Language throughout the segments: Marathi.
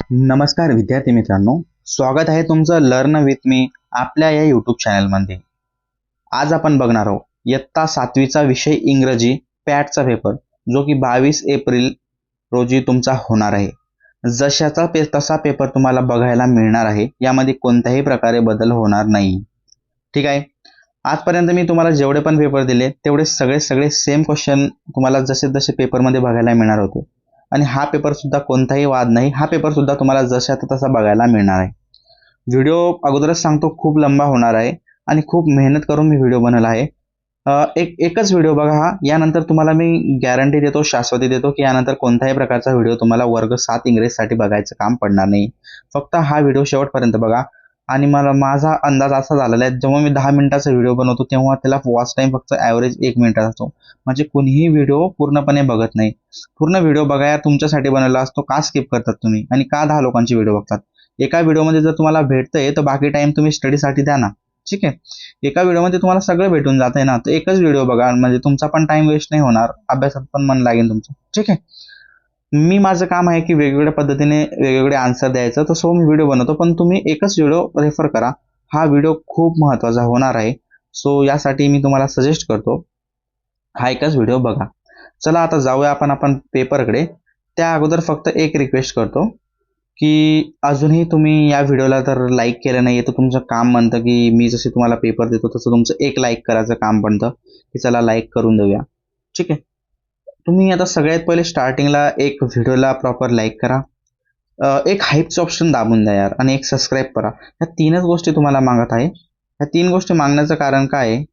नमस्कार विद्यार्थी मित्रांनो, स्वागत आहे तुमचं लर्न विथ मी आपल्या या यूट्यूब चॅनलमध्ये। आज आपण बघणार आहोत इयत्ता 7वीचा विषय इंग्रजी पॅटचा पेपर, जो की 22 एप्रिल रोजी तुमचा होणार आहे। जशाचा तसा पेपर तुम्हाला बघायला मिळणार आहे, यामध्ये कोणत्याही प्रकारे बदल होणार नाही। ठीक आहे, आजपर्यंत मी तुम्हाला जेवढे पण पेपर दिले तेवढे सगळे सेम क्वेश्चन तुम्हाला जसे जसे पेपरमध्ये बघायला मिळणार होते। आणि हा पेपर सुद्धा कोणताही वाद नाही, हा पेपर सुद्धा तुम्हाला जशाचा तसा बघायला मिळणार आहे। व्हिडिओ अगोदरच सांगतो खूप लंबा होणार आहे आणि खूप मेहनत करून मी व्हिडिओ बनवला आहे। एकच व्हिडिओ बघा हा, यानंतर तुम्हाला मी गॅरंटी देतो, शाश्वती देतो की यानंतर कोणत्याही प्रकारचा व्हिडिओ तुम्हाला वर्ग 7 इंग्रजीसाठी बघायचं काम पडणार नाही। फक्त हा व्हिडिओ शेवटपर्यंत बघा। आणि मला माझा अंदाज असा झालेला आहे, जेव्हा मी 10 मिनिटाचा व्हिडिओ बनवतो तेव्हा त्याला वॉच टाइम फक्त ॲव्हरेज 1 मिनिटाचा असतो। म्हणजे कुणीही व्हिडिओ पूर्णपणे बघत नाही। पूर्ण व्हिडिओ बघायला तुमच्यासाठी बनवला असतो, का स्किप करतात तुम्ही आणि का 10 लोकांची व्हिडिओ बघतात? एका व्हिडिओमध्ये जर तुम्हाला भेटतंय तर बाकी टाइम तुम्ही स्टडीसाठी द्या ना। ठीक आहे, एका व्हिडिओमध्ये तुम्हाला सगळं भेटून जातंय ना, तर एकच व्हिडिओ बघा, म्हणजे तुमचा पण टाइम वेस्ट नाही होणार, अभ्यासात पण मन लागेल तुमचं। ठीक आहे, मी माझं काम आहे की वेगवेगळ्या पद्धतीने वेगवेगळे आन्सर द्यायचं, तसं मी व्हिडिओ बनवतो, पण तुम्ही एकच व्हिडिओ रेफर करा। हा व्हिडिओ खूप महत्त्वाचा होणार आहे, सो यासाठी मी तुम्हाला सजेस्ट करतो हा एकच व्हिडिओ बघा। चला आता जाऊया आपण पेपरकडे। त्या अगोदर फक्त एक रिक्वेस्ट करतो की अजूनही तुम्ही या व्हिडिओला तर लाईक केलं नाही तर तुमचं काम म्हणतं की मी जसे तुम्हाला पेपर देतो तसं तुमचं एक लाईक करायचं काम बनतं की चला लाईक करून देऊया। ठीक आहे, तुम्ही आता सगळ्यात पहिले स्टार्टिंगला एक व्हिडिओला प्रॉपर लाईक करा, एक हाईपचं ऑप्शन दाबून द्या यार, आणि एक सबस्क्राईब करा। ह्या तीनच गोष्टी तुम्हाला मागत आहे। ह्या 3 गोष्टी मागण्याचं कारण काय आहे?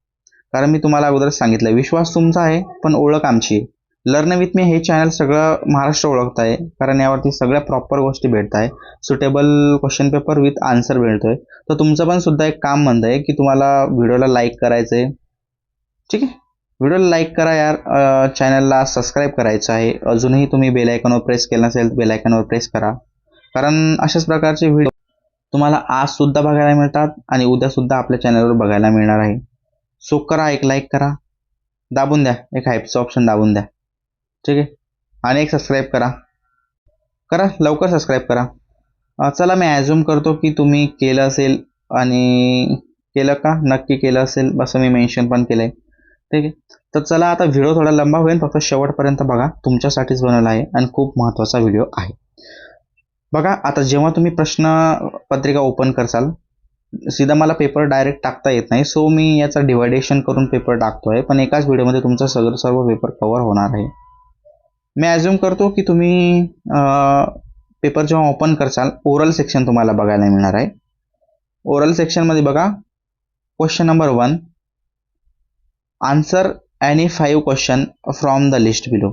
कारण मी तुम्हाला अगोदरच सांगितलं, विश्वास तुमचा आहे पण ओळख आमची आहे। लर्न विथ मी हे चॅनल सगळं महाराष्ट्र ओळखत आहे, कारण यावरती सगळ्या प्रॉपर गोष्टी भेटत आहे। Suitable question paper with answer भेटतोय। तर तुमचं पण सुद्धा एक काम बनतं आहे की तुम्हाला व्हिडिओला लाईक करायचं आहे। ठीक आहे, व्हिडिओला लाईक करा यार, चॅनलला सबस्क्राईब करायचं आहे। अजूनही तुम्ही बेल आयकॉनवर प्रेस केलं नसेल तर बेल आयकॉनवर प्रेस करा, कारण अशाच प्रकारचे व्हिडिओ तुम्हाला आज सुद्धा बघायला मिळतात आणि उद्या सुद्धा आपल्या चॅनलवर बघायला मिळणार आहे। सो करा, एक लाईक करा, दाबून द्या एक हाईपचं ऑप्शन दाबून द्या। ठीक आहे, आणि एक सबस्क्राईब करा, लवकर सबस्क्राईब करा। चला मी ॲझ्युम करतो की तुम्ही केलं असेल, आणि केलं का? नक्की केलं असेल, असं मी मेन्शन पण केलंय। ठीक आहे, तर चला आता व्हिडिओ थोडा लंबा होईल, फक्त शेवटपर्यंत बघा, तुमच्यासाठीच बनवला आहे आणि खूप महत्त्वाचा व्हिडिओ आहे। बघा आता जेव्हा तुम्ही प्रश्नपत्रिका ओपन करसाल, सीधा मला पेपर डायरेक्ट टाकता येत नाही, सो मी याचं डिवायडेशन करून पेपर टाकतोय, पण एकाच व्हिडिओमध्ये तुमचा सर्व पेपर कव्हर होणार आहे। मी ॲझ्युम करतो की तुम्ही पेपर जेव्हा ओपन करसाल, ओरल सेक्शन तुम्हाला बघायला मिळणार आहे। ओरल सेक्शनमध्ये बघा, question number 1, answer any 5 question from the list below.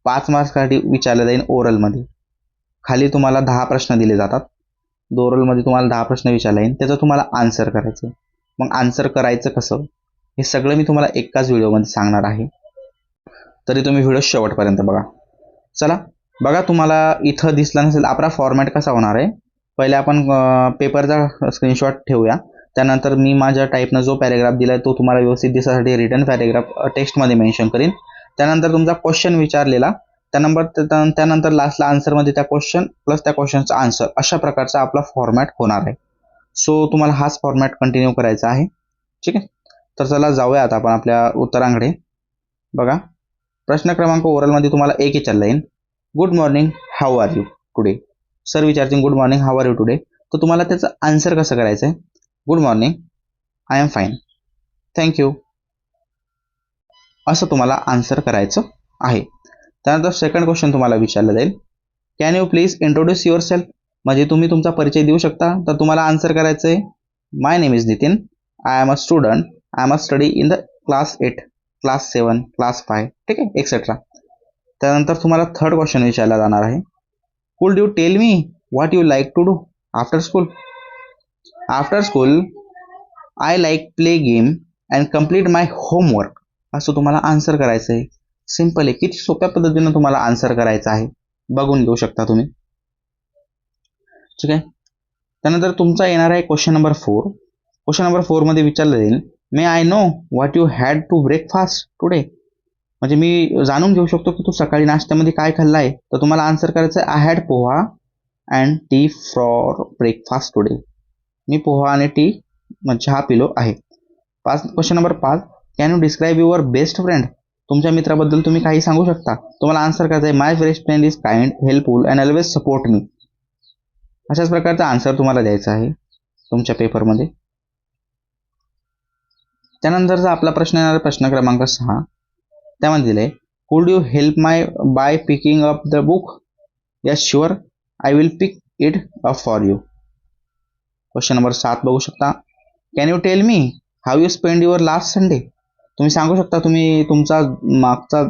5 मार्क्ससाठी विचारलं जाईल ओरलमध्ये। खाली तुम्हाला 10 प्रश्न दिले जातात, ओरलमध्ये तुम्हाला 10 प्रश्न विचारले जाईल, त्याचं तुम्हाला आन्सर करायचं। मग आन्सर करायचं कसं, हे सगळं मी तुम्हाला एकाच व्हिडिओमध्ये सांगणार आहे, तरी तुम्ही व्हिडिओ शेवटपर्यंत बघा। चला बघा, तुम्हाला इथं दिसलं नसेल आपला फॉर्मॅट कसा होणार आहे। पहिले आपण पेपरचा स्क्रीनशॉट ठेवूया, त्यानंतर मी माझ्या टाईपनं जो पॅरेग्राफ दिला तो तुम्हाला व्यवस्थित दिसण्यासाठी रिटर्न पॅरेग्राफ टेक्स्टमध्ये मेन्शन करीन। त्यानंतर तुमचा क्वेश्चन विचारलेला, त्यानंतर लास्टला आन्सरमध्ये त्या क्वेश्चन प्लस त्या क्वेश्चनचा आन्सर, अशा प्रकारचा आपला फॉर्मॅट होणार आहे। सो तुम्हाला हाच फॉर्मॅट कंटिन्यू करायचा आहे। ठीक आहे, तर चला जाऊया आता आपण आपल्या उत्तरांकडे। बघा, प्रश्न क्रमांक ओरलमध्ये तुम्हाला 1 विचारला येईल, good morning how are you today. Sir विचारतील good morning how are you today, तर तुम्हाला त्याचं आन्सर कसं करायचं आहे? Good morning, I am fine, thank you, असं तुम्हाला आन्सर करायचं आहे। त्यानंतर सेकंड क्वेश्चन तुम्हाला विचारलं जाईल, can you please introduce your self, म्हणजे तुम्ही तुमचा परिचय देऊ शकता। तर तुम्हाला आन्सर करायचं आहे, my name is Nitin, I am a student, I am a study in the class 8, class 7, class 5, ठीक आहे, एक्सेट्रा। त्यानंतर तुम्हाला थर्ड क्वेश्चन विचारला जाणार आहे, could you tell me what you like to do after school. After school I like play game and complete my homework, असं तुम्हाला आन्सर करायचं आहे। सिम्पल आहे, किती सोप्या पद्धतीनं तुम्हाला आन्सर करायचं आहे, बघून घेऊ शकता तुम्ही। ठीक आहे, त्यानंतर तुमचा येणार आहे क्वेश्चन नंबर 4। क्वेश्चन नंबर 4 मध्ये विचारलं जाईल, may I know what you had to breakfast today, म्हणजे मी जाणून घेऊ शकतो की तू सकाळी नाश्त्यामध्ये काय खाल्लं आहे। तर तुम्हाला आन्सर करायचं आहे, I had poha and tea for breakfast today. मी पोहा आणि टी चहा पिलो आहे. Question number 5. Can you describe your best friend. तुमच्या मित्राबद्दल तुम्ही काही सांगू शकता. तुम्हाला आन्सर करायचं आहे my best friend is kind, helpful and always support me. अशाच प्रकारचा आन्सर तुम्हाला द्यायचा आहे तुमच्या पेपरमध्ये. त्यानंतरचा आपला प्रश्न येणार प्रश्न क्रमांक 6. त्यामध्ये दिले could you help my by picking up the book. Yes sure, I will pick it up for you. Question number 7 बघू शकता. Can you tell me how you spend your last Sunday. तुम्ही सांगू शकता तुम्ही तुमचा मागचा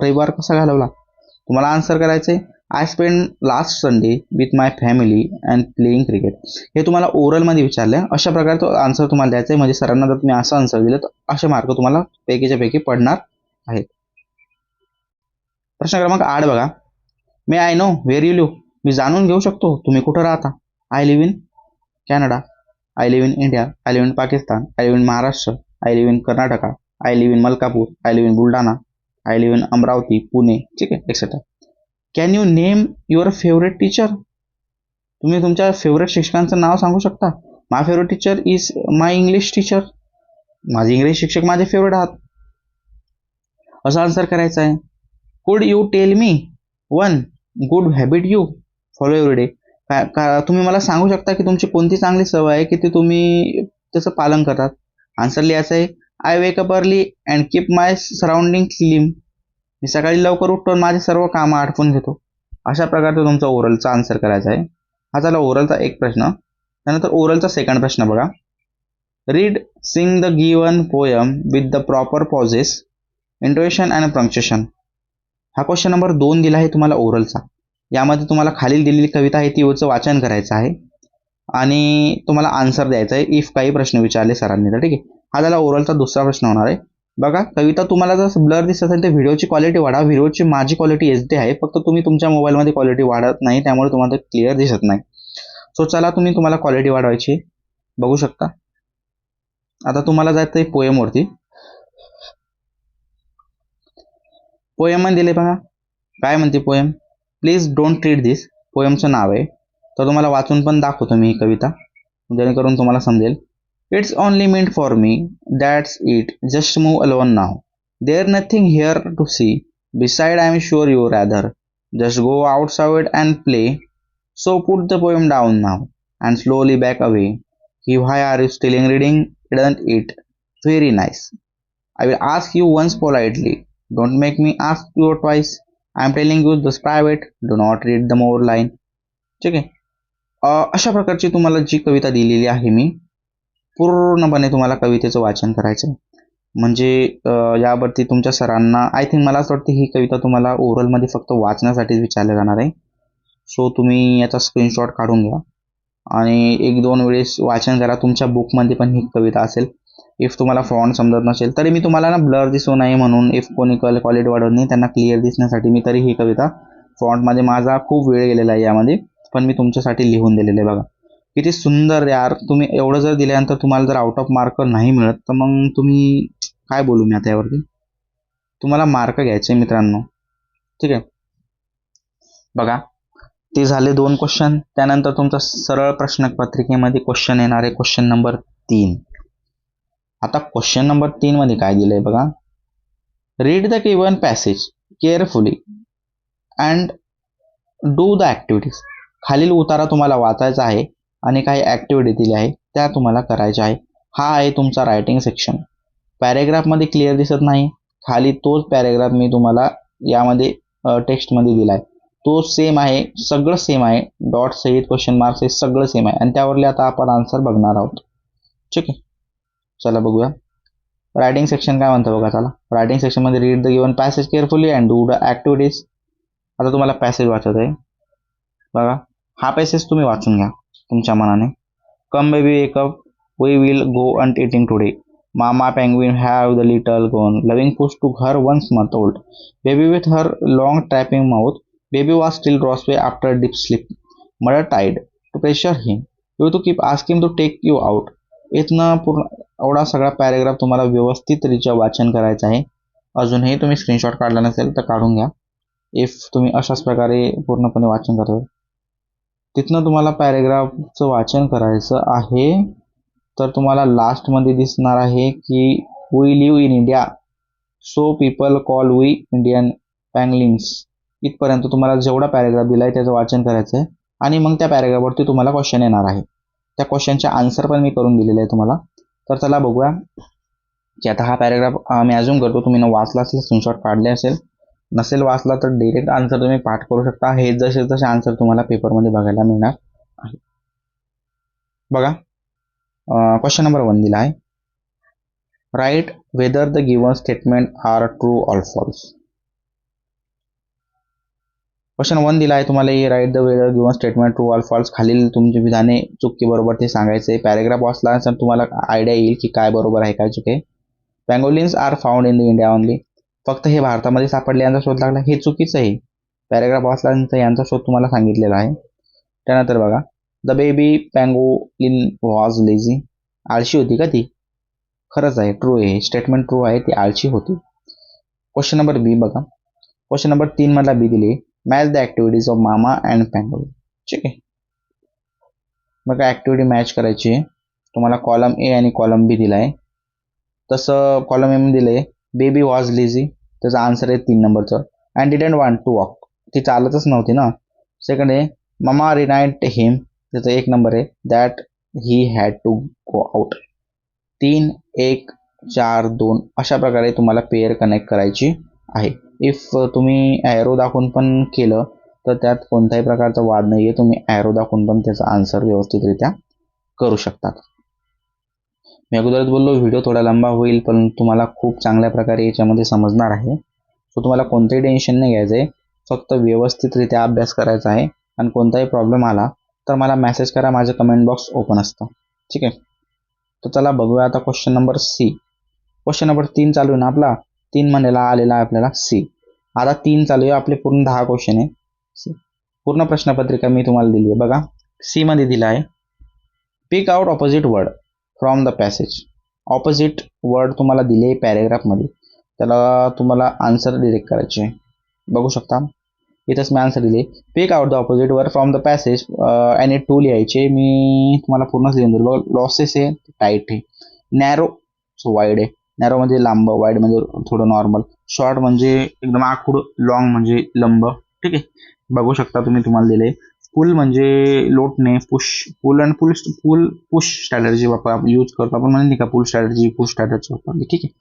रविवार कसा घालवला. तुम्हाला आन्सर करायचं आहे I spend last Sunday with my family and playing cricket. हे तुम्हाला ओरलमध्ये विचारलं. अशा प्रकारचं आन्सर तुम्हाला द्यायचं आहे. म्हणजे सरांना जर तुम्ही असं आन्सर दिलं तर असे मार्क तुम्हाला पैकीच्या पैकी पडणार आहेत. प्रश्न क्रमांक 8 बघा. May I know where you live. मी जाणून घेऊ शकतो तुम्ही कुठं राहता. I live in Canada, I live in India, I live in Pakistan, I live in Maharashtra, I live in Karnataka, I live in Malkapur, I live in Buldhana, I live in Amravati, Pune, ठीक आहे, etcetera. Can you name your favourite teacher. तुम्ही तुमच्या फेवरेट शिक्षकांचं नाव सांगू शकता. My favourite teacher is my English teacher. माझे इंग्लिश शिक्षक माझे फेवरेट आहात. असं आन्सर करायचं आहे. Could you tell me one good habit you follow every day. तुम्ही मला सांगू शकता की तुमची कोणती चांगली सवय आहे की ती तुम्ही त्याचं पालन करतात. आन्सर लिहायचं आहे I wake up early and keep my surrounding clean. मी सकाळी लवकर उठतो माझे सर्व कामं आटपून घेतो. अशा प्रकारचा तुमचा ओरलचा आन्सर करायचा आहे. हा झाला ओरलचा एक प्रश्न. त्यानंतर ओरलचा सेकंड प्रश्न बघा. Read sing the given poem with the proper pauses, intonation and punctuation. हा क्वेश्चन नंबर 2 दिला आहे तुम्हाला ओरलचा. यामध्ये तुम्हाला खालील दिलेली कविता आहे तीचं वाचन करायचं आहे आणि तुम्हाला आन्सर द्यायचा आहे इफ काही प्रश्न विचारले सरांनी तर, ठीक आहे. हा झाला ओरलचा दुसरा प्रश्न होणार आहे. बघा कविता तुम्हाला जर ब्लर दिसत असेल तर व्हिडिओची क्वालिटी वाढवा. व्हिडिओची माझी क्वालिटी HD आहे, फक्त तुम्ही तुमच्या मोबाईलमध्ये क्वालिटी वाढत नाही त्यामुळे तुम्हाला क्लिअर दिसत नाही. सो चला तुम्हाला क्वालिटी वाढवायची बघू शकता. आता तुम्हाला जायचं आहे पोएमवरती. पोएम मध्ये दिले बघा काय म्हणते पोएम. प्लीज डोंट ट्रीट दिस. पोएमचं नाव आहे. तर तुम्हाला वाचून पण दाखवतो मी ही कविता जेणेकरून तुम्हाला समजेल. It's only meant for me, that's it, just move alone now, there nothing here to see, beside I am sure you rather, just go outside and play, so put the poem down now and slowly back away, he why are you still reading, isn't it very nice, I will ask you once politely, don't make me ask you twice, I am telling you this private, do not read the more line. ठीक आहे. अशा प्रकारची तुम्हाला जी कविता दिलेली आहे मी पूर्णपणे तुम्हाला कवितेचं वाचन करायचं आहे. म्हणजे यावरती तुमच्या सरांना आय थिंक मला असं वाटतं ही कविता तुम्हाला ओरलमध्ये फक्त वाचण्यासाठीच विचारल्या जाणार आहे. सो तुम्ही याचा स्क्रीनशॉट काढून घ्या आणि 1-2 वेळेस वाचन करा. तुमच्या बुकमध्ये पण ही कविता असेल. इफ तुम्हाला फॉन्ट समजत नसेल तरी मी तुम्हाला ना ब्लर दिसू नये म्हणून इफ कोणी क्वालिटी वाढवत नाही त्यांना क्लिअर दिसण्यासाठी मी तरी ही कविता फॉन्टमध्ये माझा खूप वेळ गेलेला आहे यामध्ये, पण मी तुमच्यासाठी लिहून दिलेलं आहे. बघा किती सुंदर यार. तुम्ही एवढं जर दिल्यानंतर तुम्हाला जर आउट ऑफ मार्क नाही मिळत तर मग तुम्ही काय बोलू मी आता यावरती. तुम्हाला मार्क घ्यायचे मित्रांनो, ठीक आहे. बघा ते झाले 2 क्वेश्चन. त्यानंतर तुमचा सरळ प्रश्नपत्रिकेमध्ये क्वेश्चन येणार आहे क्वेश्चन नंबर 3. आता क्वेश्चन नंबर 3 मध्ये काय दिलंय बघा. Read the given passage carefully and do the activities. खालील उतारा तुम्हाला वाचायचा आहे आणि काही ॲक्टिव्हिटी दिली आहे त्या तुम्हाला करायच्या आहे. हा आहे तुमचा रायटिंग सेक्शन. पॅरेग्राफमध्ये क्लिअर दिसत नाही, खाली तोच पॅरेग्राफ मी तुम्हाला यामध्ये टेक्स्टमध्ये दिला आहे. तो सेम आहे, सगळं सेम आहे. डॉट सहित क्वेश्चन मार्क्स हे सगळं सेम आहे आणि त्यावरले आता आपण आन्सर बघणार आहोत. ठीक आहे, चला बघूया. रायटिंग सेक्शन काय म्हणतं बघा. चला रायटिंग सेक्शनमध्ये read the given passage carefully and do the activities. आता तुम्हाला पॅसेज वाचत आहे बघा. हा पॅसेज तुम्ही वाचून घ्या तुमच्या मनाने. Come baby wake up, we will go and eating today, mama penguin have the little gone, loving push to घर once month old, baby with her long trapping mouth, baby was still drowsy after deep sleep, mother टाईड to pressure him, you to keep asking to take you out. इथनं पूर्ण एवढा सगळा पॅरेग्राफ तुम्हाला व्यवस्थितरित्या वाचन करायचं आहे. अजूनही तुम्ही स्क्रीनशॉट काढला नसेल तर काढून घ्या इफ तुम्ही अशाच प्रकारे पूर्णपणे वाचन करता. तिथनं तुम्हाला पॅरेग्राफचं वाचन करायचं आहे. तर तुम्हाला लास्टमध्ये दिसणार आहे की we live in India so people call we Indian pangolins. इथपर्यंत तुम्हाला जेवढा पॅरेग्राफ दिला आहे त्याचं वाचन करायचं आहे आणि मग त्या पॅरेग्राफवरती तुम्हाला क्वेश्चन येणार आहे. त्या क्वेश्चनचे आन्सर पण मी करून दिलेले आहे तुम्हाला. तर चला बघूया की आता हा पॅरेग्राफ मी अज्युम करतो तुम्ही वाचला असेल, स्क्रीनशॉट काढले असेल. नसेल वाचला तर डायरेक्ट आन्सर तुम्ही पाठ करू शकता. हे जसे जसे आन्सर तुम्हाला पेपरमध्ये बघायला मिळणार आहे. बघा क्वेश्चन नंबर 1 दिला आहे. Write whether the given statement are true or false. Question 1 दिला आहे तुम्हाला, write the whether given statement true or false. खालील तुमची विधाने चुकी बरोबर ते सांगायचे. पॅरेग्राफ वाचला तर तुम्हाला आयडिया येईल की काय बरोबर आहे काय चुके. Pangolins are found in the India only. फक्त हे भारतामध्ये सापडले यांचा शोध लागला, हे चुकीचं आहे. पॅरेग्राफ वाचल्यानंतर यांचा शोध तुम्हाला सांगितलेला आहे. त्यानंतर बघा, the baby pangolin was lazy. आळशी होती का ती? खरंच आहे, ट्रू आहे, स्टेटमेंट ट्रू आहे, ती आळशी होती. क्वेश्चन नंबर बी बघा. क्वेश्चन नंबर 3 मधला बी दिले, मॅच द ऍक्टिव्हिटीज ऑफ मामा अँड पँगोलिन. ठीक आहे, मग ऍक्टिव्हिटी मॅच करायची आहे. तुम्हाला कॉलम ए आणि कॉलम बी दिलाय. तसं कॉलम एम दिले, बेबी वॉज लेझी, त्याचा आन्सर आहे 3 नंबरचं. And didn't want to walk, ती चालतच नव्हती ना. सेकंड आहे, मामा रिनाइट हिम, त्याचा 1 नंबर आहे. That he had to go out. 3, 1, 4, 2 अशा प्रकारे तुम्हाला पेअर कनेक्ट करायची आहे. इफ तुम्ही ॲरो दाखवून पण केलं तर त्यात कोणत्याही प्रकारचा वाद नाही आहे. तुम्ही ॲरो दाखवून पण त्याचा आन्सर व्यवस्थितरित्या करू शकतात. मी अगोदरच बोललो व्हिडिओ थोडा लंबा होईल, पण तुम्हाला खूप चांगल्या प्रकारे याच्यामध्ये समजणार आहे. सो तुम्हाला कोणतंही टेन्शन नाही घ्यायचं आहे, फक्त व्यवस्थितरित्या अभ्यास करायचा आहे. आणि कोणताही प्रॉब्लेम आला तर मला मेसेज करा, माझं कमेंट बॉक्स ओपन असतं. ठीक आहे, तर चला बघूया आता question number C. Question number 3 चालू आहे ना आपला, 3 म्हणलेला आलेला आहे आपल्याला सी. आता 3 चालू आहे, आपले पूर्ण 10 क्वेश्चन आहे. पूर्ण प्रश्नपत्रिका मी तुम्हाला दिली आहे. बघा, सी मध्ये दिला आहे, pick out opposite word from the passage. Opposite word तुम्हाला दिले पॅरेग्राफमध्ये, त्याला तुम्हाला आन्सर डिरेक्ट करायचे. बघू शकता इथंच मी आन्सर दिले, pick out the opposite word from the passage आणि 2 लिहायचे. मी तुम्हाला पूर्णच लिहून दिलं. लॉसेस आहे, टाईट आहे. नॅरो सो वाईड आहे. नॅरो म्हणजे लांब, वाईड म्हणजे थोडं नॉर्मल. शॉर्ट म्हणजे एकदम आखूड, लॉंग म्हणजे लंब. ठीक आहे, बघू शकता तुम्ही, तुम्हाला दिले. पुल म्हणजे लोटणे, push, pull and push strategy आपण यूज करतो आपण, म्हणजे नाही का, पुल स्ट्रॅटर्जी, पुश स्ट्रॅटर्जी वापरली. ठीक आहे,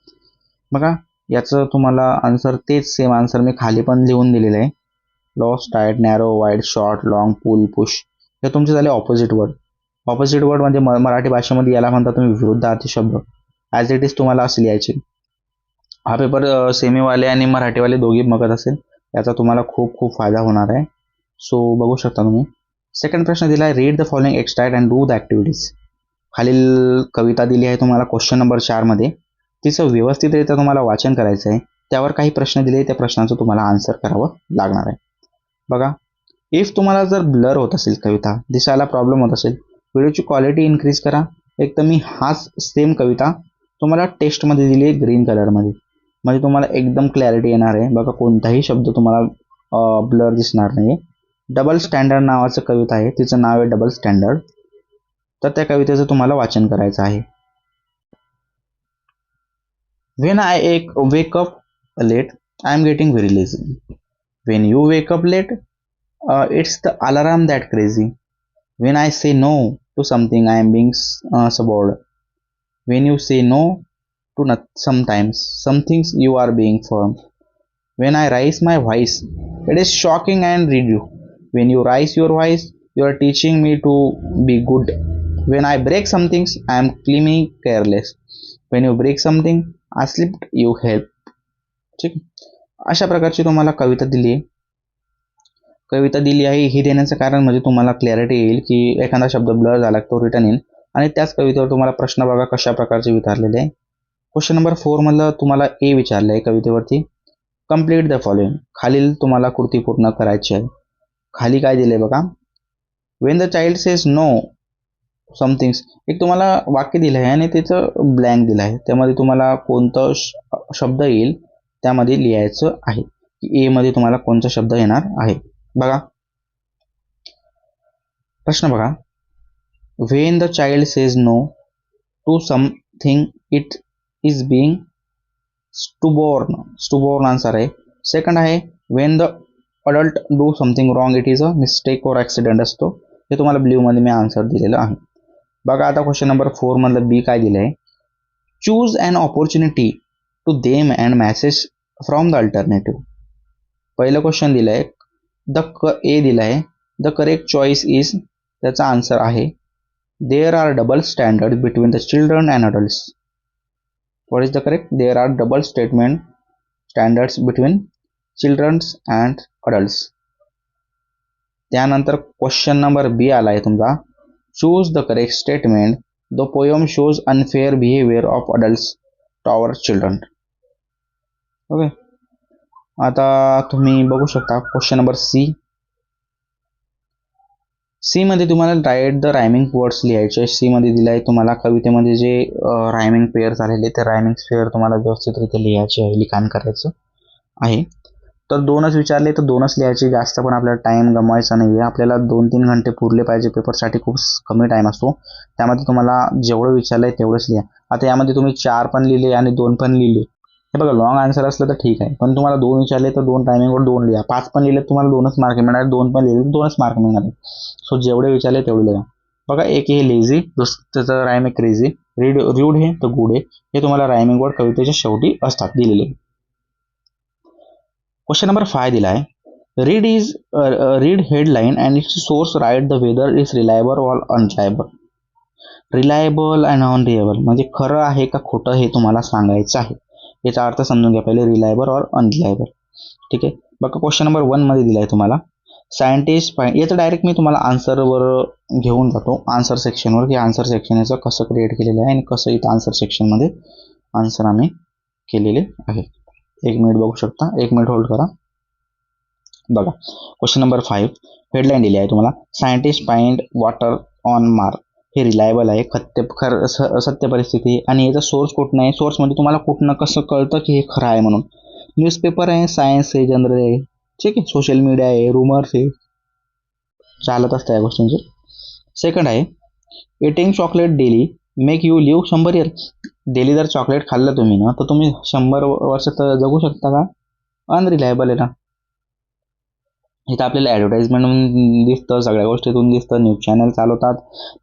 बघा याचं तुम्हाला आन्सर तेच सेम आन्सर मी खाली पण लिहून दिलेलं आहे. Loose, tight, narrow, wide, short, long, pull, push, हे तुमचे झाले ऑपोजिट वर्ड. ऑपोजिट वर्ड म्हणजे मराठी भाषेमध्ये याला म्हणता तुम्ही विरुद्धार्थी शब्द. ॲज इट इज तुम्हाला असं लिहायचे. हा पेपर सेमीवाले आणि मराठीवाले दोघी बघत असेल, याचा तुम्हाला खूप खूप फायदा होणार आहे. सो बघू शकता तुम्ही. सेकंड प्रश्न दिला आहे, read the following extract and do the activities. खालील कविता दिली आहे तुम्हाला क्वेश्चन नंबर 4 मध्ये, तिचं व्यवस्थितरित्या तुम्हाला वाचन करायचं आहे. त्यावर काही प्रश्न दिले, त्या प्रश्नाचं तुम्हाला आन्सर करावं लागणार आहे. बघा, इफ तुम्हाला जर ब्लर होत असेल, कविता दिसायला प्रॉब्लेम होत असेल, व्हिडिओची क्वालिटी इन्क्रीज करा. एक तर मी हाच सेम कविता तुम्हाला टेस्टमध्ये दिली आहे ग्रीन कलरमध्ये, म्हणजे तुम्हाला एकदम क्लॅरिटी येणार आहे. बघा, कोणताही शब्द तुम्हाला ब्लर दिसणार नाही. डबल स्टँडर्ड नावाचं कविता आहे, तिचं नाव आहे डबल स्टँडर्ड. तर त्या कवितेचं तुम्हाला वाचन करायचं आहे. When I wake up late, I am getting very lazy. When you wake up late, it's the alarm that crazy. When I say no to something, I am being subordinate. When you say no to not sometimes, some things you are being firm. When I raise my voice, it is shocking and rude. When you raise your voice, you are teaching me to be good. When I break some things, I am claiming careless. When you break something, I slipped, you help. ठीक, अशा प्रकारची तुम्हाला कविता दिली आहे. ही देण्याचं कारण म्हणजे तुम्हाला क्लॅरिटी येईल की एखादा शब्द ब्लर झाला तो रिटर्न येईल. आणि त्याच कवितेवर तुम्हाला प्रश्न बघा कशा प्रकारचे विचारलेले आहे. क्वेश्चन नंबर 4 मधलं तुम्हाला ए विचारलं आहे कवितेवरती, कम्प्लीट द फॉलोइंग. खालील तुम्हाला कृती पूर्ण करायची आहे. खाली काय दिले बघा, when the child says no somethings, एक तुम्हाला वाक्य दिलं आहे आणि त्याचं ब्लँक दिलं आहे. त्यामध्ये तुम्हाला कोणतं शब्द येईल त्यामध्ये लिहायचं आहे की ए मध्ये तुम्हाला कोणता शब्द येणार आहे. बघा, प्रश्न बघा, when the child says no to something it is being stubborn answer आहे. सेकंड आहे when the adult do something wrong it is a mistake or accident असतो. हे तुम्हाला ब्ल्यूमध्ये मी आन्सर दिलेलं आहे. बघा आता क्वेश्चन नंबर 4 मधलं बी काय दिलं आहे, choose an opportunity to them and message from the alternative. पहिलं क्वेश्चन दिलं आहे, ए दिलं आहे द करेक्ट चॉईस इज, त्याचा आन्सर आहे there are double standard between the children and adults. What is the correct, there are double standards between childrens and adults. त्यानंतर क्वेश्चन नंबर बी आला आहे तुमचा, choose the correct statement, the poem shows unfair behaviour of adults toward children. Okay, आता तुम्ही बघू शकता क्वेश्चन नंबर सी. सी मध्ये तुम्हाला राईट द रायमिंग वर्ड्स लिहायचे. सी मध्ये दिलाय तुम्हाला कवितेमध्ये जे रायमिंग पेअर झालेले ते रायमिंग पेअर तुम्हाला व्यवस्थितरित्या लिहायचे आहे, लिखाण करायचं आहे. तर दोनच विचारले तर दोनच लिहायचे, जास्त पण आपल्याला टाइम गमवायचा नाही आहे. आपल्याला 2-3 घंटे पुरले पाहिजे, पेपरसाठी खूप कमी टाइम असतो. त्यामध्ये तुम्हाला जेवढं विचारलंय तेवढंच लिहा. आता यामध्ये तुम्ही 4 पण लिहिले आणि 2 पण लिहिले, हे बघा लॉंग आन्सर असलं तर ठीक आहे, पण तुम्हाला 2 विचारले तर 2 टायमिंगवर 2 लिहा. 5 पण लिहिले तुम्हाला 2च मार्क मिळणार, 2 पण लिहिले 2च मार्क मिळणार. सो जेवढे विचारले तेवढे लिहा. बघा एक हे लेझी, त्याचं रायम आहे क्रेझी, रूड हे तर गुड आहे, हे तुम्हाला रायमिंग वर्ड कवितेच्या शेवटी असतात दिलेले. क्वेश्चन नंबर 5 दिला आहे, read headline and it's source, right the whether is reliable or unreliable. Reliable and unreliable म्हणजे खरं आहे का खोटं हे तुम्हाला सांगायचं आहे. याचा अर्थ समजून घ्या पहिले, रिलायबल और अनरिलायबल. ठीक आहे, बघा क्वेश्चन नंबर 1 मध्ये दिलाय तुम्हाला, सायंटिस्ट याचं डायरेक्ट मी तुम्हाला आन्सरवर घेऊन जातो, आन्सर सेक्शनवर, की आन्सर सेक्शन याचं कसं क्रिएट केलेलं आहे आणि कसं इथं आन्सर सेक्शनमध्ये आन्सर आम्ही केलेले आहे. 1 मिनिट बघू शकता, 1 मिनिट होल्ड करा. बघा क्वेश्चन नंबर 5 हेडलाईन दिली आहे तुम्हाला, scientist find water on Mars. हे रिलायबल आहे, सत्य परिस्थिती, आणि याचा सोर्स कुठं आहे, सोर्समध्ये तुम्हाला कुठनं कसं कळतं की हे खरं आहे म्हणून. न्यूजपेपर आहे, सायन्स आहे, जनरल आहे, ठीक आहे, सोशल मीडिया आहे, रुमर्स आहे, चालत असतं या गोष्टींचे. सेकंड आहे, eating chocolate daily make you live 100 year. Daily जर चॉकलेट खाल्लं तुम्ही ना तर तुम्ही 100 वर्ष तर जगू शकता का? अनरिलायबल आहे ना. इथं आपल्याला ॲडव्हर्टाइजमेंट दिसतं, सगळ्या गोष्टीतून दिसतं, न्यूज चॅनल चालवतात,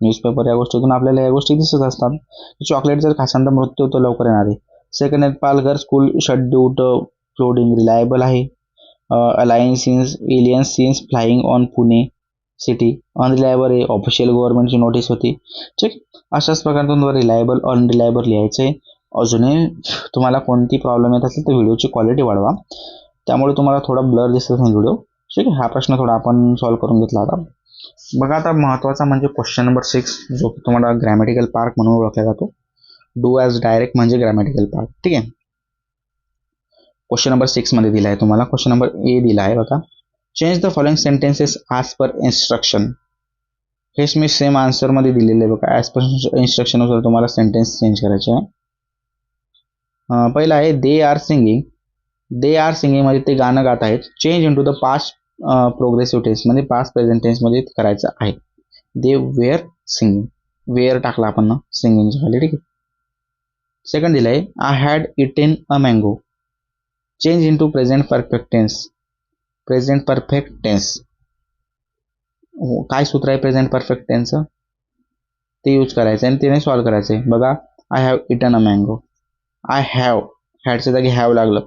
न्यूजपेपर या गोष्टीतून आपल्याला या गोष्टी दिसत असतात. चॉकलेट जर खासान तर मृत्यू तर लवकर येणार आहे. सेकंड आहे, Palghar school shut due to flooding, reliable आहे. Aliens seen flying on Pune city, unreliable आहे, ऑफिशियल गव्हर्नमेंटची नोटीस होती. ठीक, अशाच प्रकारे रिलायबल अनरिलायबल लिहायचं आहे. अजूनही तुम्हाला कोणती प्रॉब्लेम येत असेल तर व्हिडिओची क्वालिटी वाढवा, त्यामुळे तुम्हाला थोडा ब्लर दिसत असेल व्हिडिओ. ठीक आहे, हा प्रश्न थोडा आपण सॉल्व्ह करून घेतला होता. बघा आता महत्त्वाचा म्हणजे क्वेश्चन नंबर 6, जो तुम्हाला ग्रॅमॅटिकल पार्ट म्हणून ओळखला जातो. डू ॲज डायरेक्ट म्हणजे ग्रॅमॅटिकल पार्ट. ठीक आहे, क्वेश्चन नंबर 6 मध्ये दिला आहे तुम्हाला. क्वेश्चन नंबर ए दिला आहे बघा, change the following sentences as per instruction. हेच मी सेम आन्सरमध्ये दिलेलं आहे बघा, ॲज पर इन्स्ट्रक्शननुसार तुम्हाला सेंटेन्स चेंज करायचे आहे. पहिला आहे they are singing. They are singing मध्ये ते गाणं गात आहेत. Change in to the past progressive tense म्हणजे पास्ट प्रेझेंट टेन्समध्ये करायचं आहे. दे वेअर सिंगिंग, वेअर टाकला आपण ना सिंगिंगच्या खाली. ठीक आहे, सेकंड दिलं आहे, I had eaten a mango. Change into present perfect tense. Present perfect tense काय सूत्र आहे प्रेझेंट परफेक्ट टेन्सचं ते यूज करायचं आणि त्याने सॉल्व्ह करायचं आहे. बघा, I have eaten a mango, I have, हॅडच्या जागी हॅव लागलं,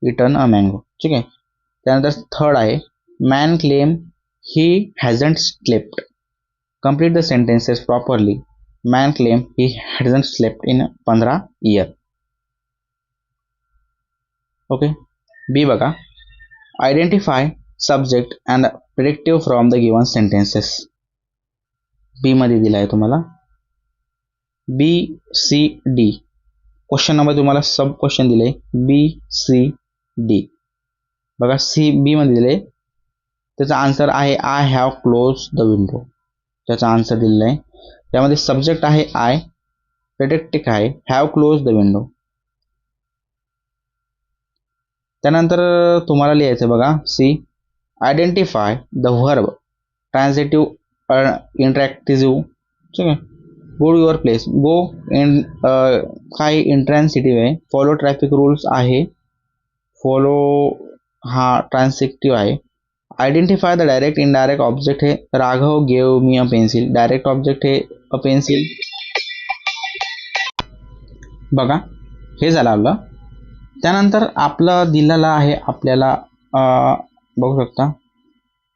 इटन अ मँगो. ठीक आहे, त्यानंतर थर्ड आहे, man claim he hasn't slept. Complete the sentences properly. Man claim he hasn't slept in 15 year. Okay, B बघा, identify subject and predicative from the given sentences. B मध्ये दिला आहे तुम्हाला B C D. Question number तुम्हाला सब क्वेश्चन दिले बी सी डी. बघा सी बी मध्ये दिले, त्याचा आन्सर आहे I have close the window. त्याचा आन्सर दिलेला आहे. त्यामध्ये सब्जेक्ट आहे आय, प्रेडिक्टिव्ह आहे हॅव क्लोज द विंडो. त्यानंतर तुम्हाला लिहायचं बघा C, identify the verb transitive interactive, ठीक आहे. Go to your place, go in काय इंट्रान्सिटिव्ह आहे, फॉलो ट्रॅफिक रूल्स आहे, फॉलो हा ट्रान्सिटिव्ह आहे. Identify the direct indirect object हे Raghav gave me a pencil, direct object हे अ पेन्सिल. बघा हे झालं आपलं. त्यानंतर आपलं दिलेलं आहे आपल्याला बघू शकता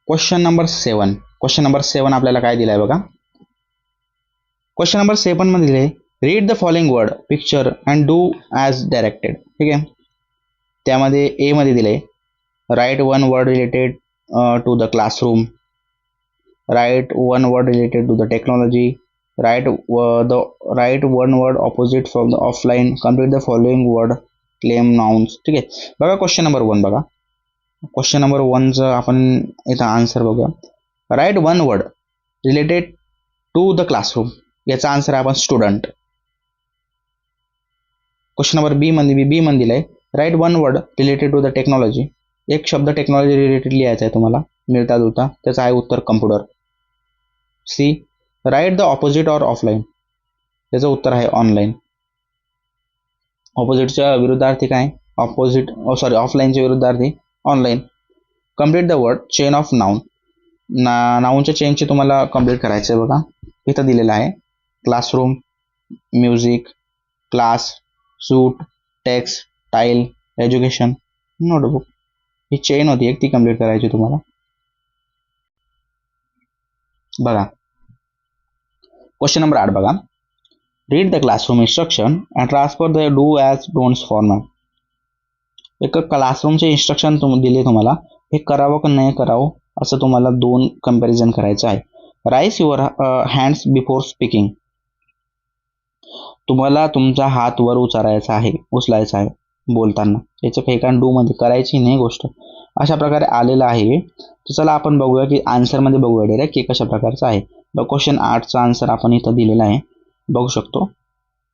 क्वेश्चन नंबर 7. क्वेश्चन नंबर 7 आपल्याला काय दिलं आहे बघा. क्वेश्चन नंबर 7 मध्ये दिले read the following word picture and do as directed, ठीक आहे. त्यामध्ये ए मध्ये दिले write one word related to the classroom, write one word related to the technology, write one word opposite from the offline, complete the following word claim nouns, ठीक आहे. बघा क्वेश्चन नंबर 1 बघा. क्वेश्चन नंबर 1चं आपण इथं आन्सर बघूया. Write one word related to the classroom, याचा आन्सर आहे आपण स्टुडंट. क्वेश्चन नंबर बी मध्ये दिलाय write one word related to the technology, एक शब्द टेक्नॉलॉजी रिलेटेड लिहायचा आहे तुम्हाला मिळता जुळता, त्याचं आहे उत्तर computer. C write the opposite or offline, त्याचं उत्तर आहे ऑनलाईन. ऑपोजिटच्या विरुद्धार्थी काय, ऑफलाईनच्या विरुद्धार्थी online. Complete the word chain of noun, नाउनच्या चेनचे तुम्हाला कम्प्लीट करायचं आहे बघा. इथं दिलेलं आहे classroom, music, class, suit, text, tile, education, notebook. ही चेन होती एक, ती कम्प्लीट करायची तुम्हाला. बघा क्वेश्चन नंबर 8 बघा. Read the classroom instruction and transfer the do as don'ts format. एक क्लासरूमचे इन्स्ट्रक्शन दिले तुम्हाला, हे करावं का नाही करावं असं तुम्हाला 2 कंपॅरिझन करायचं आहे. Rise your hands before speaking, तुम्हाला तुमचा हात वर उचलायचा आहे बोलताना. याचं काही कारण डू मध्ये करायची नाही गोष्ट, अशा प्रकारे आलेलं आहे. तर चला आपण बघूया की आन्सरमध्ये बघूया डायरेक्ट की कशा प्रकारचं आहे. क्वेश्चन 8चा आन्सर आपण इथं दिलेला आहे, बघू शकतो.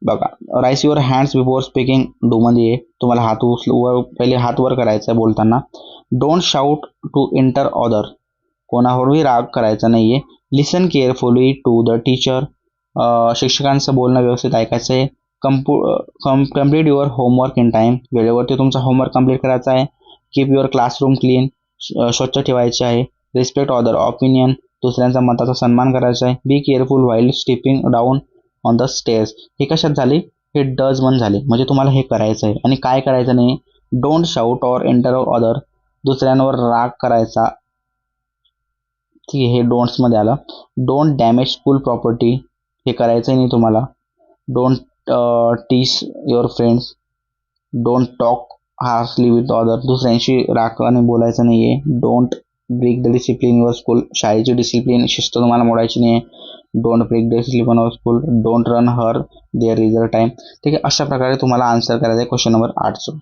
बघा raise your hands before speaking, do मध्ये तुम्हाला पहिले हात वर करायचा आहे बोलताना. Don't shout to inter other, कोणावरही राग करायचा नाहीये. Listen carefully to the teacher, शिक्षकांचं बोलणं व्यवस्थित ऐकायचं आहे. Complete your homework in time, वेळेवरती तुमचा होमवर्क कम्प्लीट करायचा आहे. कीप युअर क्लासरूम क्लीन, स्वच्छ ठेवायचे आहे. रिस्पेक्ट ऑदर ऑपिनियन, दुसऱ्यांच्या मताचा सन्मान करायचा आहे. Be careful while stepping down on the stairs, हे कशात झाले, हे डज वन झाले, म्हणजे तुम्हाला हे करायचं आहे. आणि काय करायचं नाही, don't shout or enter other, दुसऱ्यांवर राग करायचा, ठीक आहे, हे डोंट्स मध्ये आलं. डोंट डॅमेज स्कूल प्रॉपर्टी, हे करायचं नाही तुम्हाला. Don't tease your friends, don't talk harshly with other, दुसऱ्यांशी रागाने बोलायचं नाही आहे. Don't break the discipline your school, शाळेची डिसिप्लिन शिस्त तुम्हाला मोडायची नाही आहे. Don't break the discipline of school, don't run here there result time, ठीक आहे. अशा प्रकारे तुम्हाला आन्सर करायचं आहे क्वेश्चन नंबर 8चं.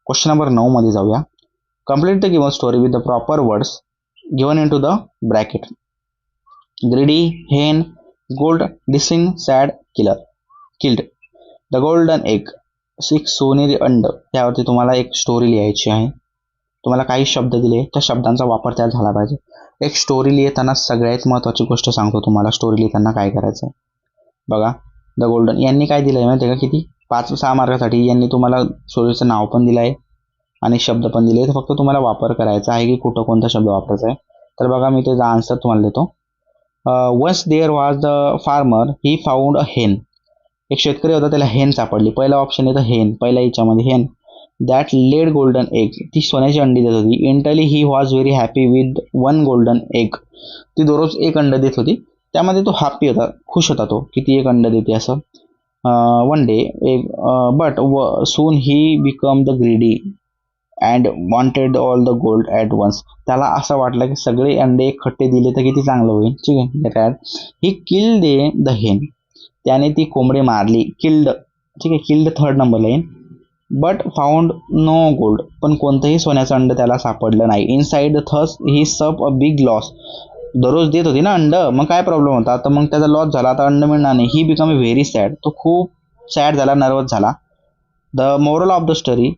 क्वेश्चन नंबर 9 मध्ये जाऊया. Complete the given story with the proper words given in to the bracket. Greedy, हेन, gold, dissing, sad, killed, the golden egg, सोनेरी अंड, त्यावरती तुम्हाला एक स्टोरी लिहायची आहे. तुम्हाला काही शब्द दिले, त्या शब्दांचा वापर त्यात झाला पाहिजे. एक स्टोरी लिहिताना सगळ्यात महत्त्वाची गोष्ट सांगतो तुम्हाला, स्टोरी लिहिताना काय करायचं आहे बघा. द गोल्डन, यांनी काय दिलं आहे माहिती आहे का, किती 5-6 मार्कासाठी यांनी तुम्हाला स्टोरीचं नाव पण दिलं आहे आणि शब्द पण दिले. तर फक्त तुम्हाला वापर करायचा आहे की कुठं कोणता शब्द वापरायचा आहे. तर बघा मी त्याचा आन्सर तुम्हाला देतो. Once there was the farmer he found a hen, एक शेतकरी होता त्याला हेन सापडली. पहिला ऑप्शन येतं हेन, पहिल्या याच्यामध्ये हेन. दॅट लेड गोल्डन एग, ती सोन्याची अंडी देत होती. Entirely he was very happy with 1 golden egg, ती दररोज 1 अंड देत होती. त्यामध्ये तो हॅपी होता, खुश होता तो की ती 1 अंड देते असं. One day but soon he become the greedy and wanted all the gold at once, त्याला असं वाटलं की सगळे अंडे एकखट्टे दिले तर किती चांगलं होईल, ठीक आहे. दॅट ही किल्ड द हेन, त्याने ती कोंबडी मारली. किल्ड, ठीक आहे, किल्ड 3rd नंबरला येईल. बट फाउंड नो गोल्ड, पण कोणतंही सोन्याचं अंड त्याला सापडलं नाही. Inside thus he sub a big loss, दररोज देत होती ना अंड, मग काय प्रॉब्लेम होता, तर मग त्याचा लॉस झाला, आता अंड मिळणार नाही. ही बिकम व्हेरी सॅड, तो खूप सॅड झाला, नर्वस झाला. The moral of the story,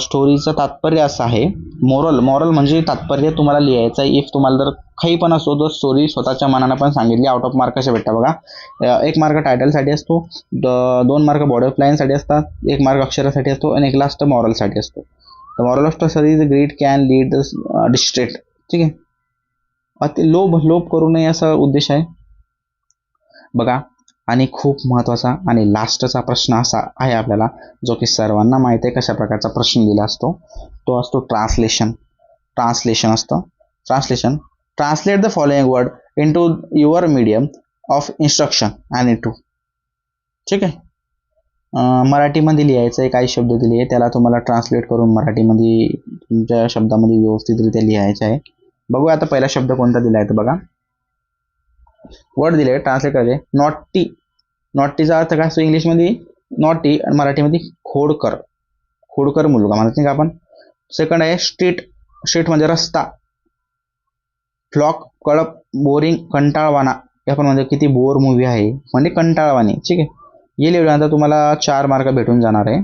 स्टोरीचं तात्पर्य असं आहे, मॉरल म्हणजे तात्पर्य तुम्हाला लिहायचं आहे. इफ तुम्हाला जर काही पण असो तर स्टोरी स्वतःच्या मनानं पण सांगितली, आउट ऑफ मार्क कसे भेटतात बघा. 1 मार्क टायटलसाठी असतो, 2 मार्क बॉर्डर प्लॅनसाठी असतात, 1 मार्क अक्षरासाठी असतो आणि 1 लास्ट मॉरलसाठी असतो. तर moral of story is greed can lead the distress. ठीक आहे, लोभ करू नये असा उद्देश आहे बघा. आणि खूप महत्त्वाचा आणि लास्टचा प्रश्न असा आहे आपल्याला, जो की सर्वांना माहिती आहे कशा प्रकारचा प्रश्न दिला असतो. तो असतो ट्रान्सलेशन असतं. Translate the following word into your medium of instruction and into. ठीक आहे, मराठीमध्ये लिहायचं आहे, काही शब्द दिले त्याला तुम्हाला ट्रान्सलेट करून मराठीमध्ये तुमच्या शब्दामध्ये व्यवस्थितरित्या लिहायचं आहे. बघूया आता पहिला शब्द कोणता दिला आहे तर बघा, वर्ड दिले ट्रान्सलेट करायचे. नॉटीचा अर्थ काय असतो इंग्लिशमध्ये? नॉटी आणि मराठीमध्ये खोडकर मुलगा म्हणत नाही का आपण. सेकंड आहे स्ट्रीट म्हणजे रस्ता. फ्लॉक कळप, बोरिंग, कंटाळवाणा. आपण म्हणजे किती बोर मूवी आहे म्हणजे कंटाळवाणी. ठीक आहे, हे लिहिल्यानंतर तुम्हाला 4 मार्क भेटून जाणार आहे.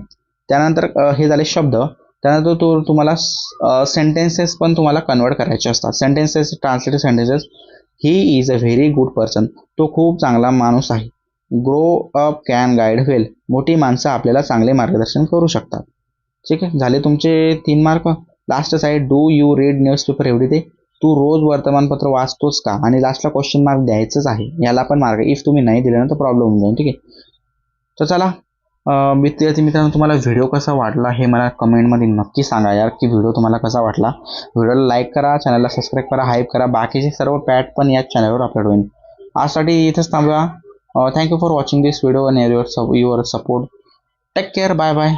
त्यानंतर हे झाले शब्द. त्यानंतर तुम्हाला सेंटेन्सेस पण तुम्हाला कन्वर्ट करायचे असतात. Translated sentences. He is a very good person. तो खूप चांगला माणूस आहे. ग्रो अप कॅन गाईड वेल. मोठी माणसं आपल्याला चांगले मार्गदर्शन करू शकतात. ठीक आहे, झाले तुमचे 3 mark. Last side, do you read newspaper every day. तू रोज वर्तमानपत्र वाचतोस का? आणि लास्टला क्वेश्चन मार्क द्यायचंच आहे, याला पण मार्क. इफ तुम्ही नाही दिलं ना तर प्रॉब्लेम होऊन जाईल. ठीक आहे, तर चला विद्यार्थी मित्रांनो, तुम्हाला व्हिडिओ कसा वाटला हे मला कमेंटमध्ये नक्की सांगा यार, की व्हिडिओ तुम्हाला कसा वाटला. व्हिडिओला लाईक करा, चॅनलला सबस्क्राईब करा, हाईप करा. बाकीचे सर्व पॅट पण याच चॅनलवर अपलोड होईल. आजसाठी इथंच थांबूया. Thank you for watching this video आणि your support. Take care, bye bye.